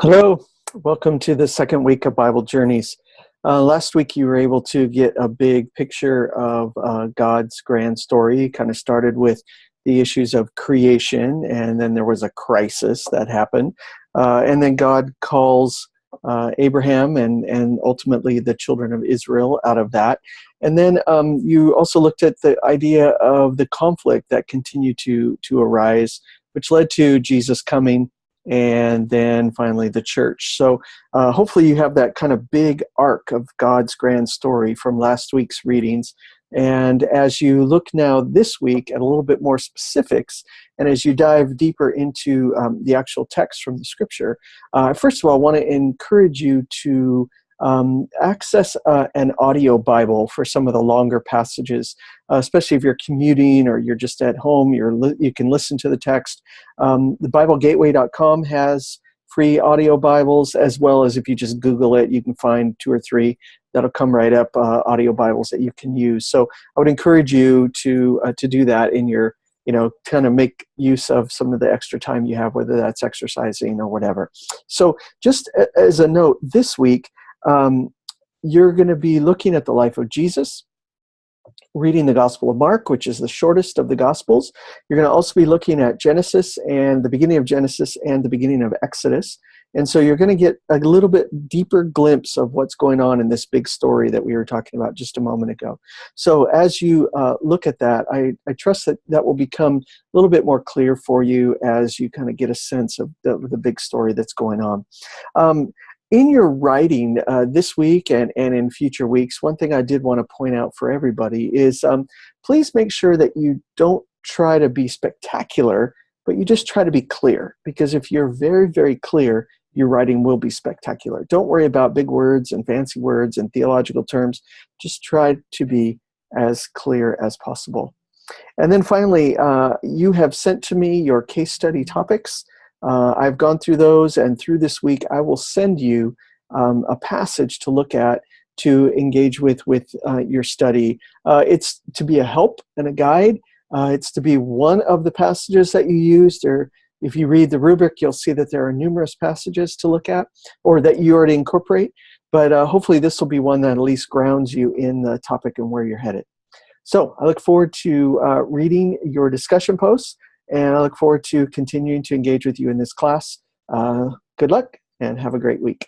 Hello, welcome to the second week of Bible Journeys. Last week you were able to get a big picture of God's grand story. It kind of started with the issues of creation, and then there was a crisis that happened. And then God calls Abraham and ultimately the children of Israel out of that. And then you also looked at the idea of the conflict that continued to arise, which led to Jesus coming and then finally the church. So hopefully you have that kind of big arc of God's grand story from last week's readings. And as you look now this week at a little bit more specifics, and as you dive deeper into the actual text from the scripture, first of all, I want to encourage you to access an audio Bible for some of the longer passages, especially if you're commuting or you're just at home. You can listen to the text. The BibleGateway.com has free audio Bibles, as well as if you just Google it, you can find 2 or 3 that'll come right up, audio Bibles that you can use. So I would encourage you to do that in your, kind of make use of some of the extra time you have, whether that's exercising or whatever. So just as a note, this week, you're going to be looking at the life of Jesus, reading the Gospel of Mark, which is the shortest of the Gospels. You're going to also be looking at Genesis and the beginning of Genesis and the beginning of Exodus. And so you're going to get a little bit deeper glimpse of what's going on in this big story that we were talking about just a moment ago. So as you look at that, I trust that will become a little bit more clear for you as you kind of get a sense of the big story that's going on. In your writing this week and in future weeks, one thing I did want to point out for everybody is please make sure that you don't try to be spectacular, but you just try to be clear. Because if you're very, very clear, your writing will be spectacular. Don't worry about big words and fancy words and theological terms. Just try to be as clear as possible. And then finally, you have sent to me your case study topics. I've gone through those, and through this week, I will send you a passage to look at to engage with your study. It's to be a help and a guide. It's to be one of the passages that you used, or if you read the rubric, you'll see that there are numerous passages to look at or that you already incorporate. But hopefully this will be one that at least grounds you in the topic and where you're headed. So I look forward to reading your discussion posts, and I look forward to continuing to engage with you in this class. Good luck and have a great week.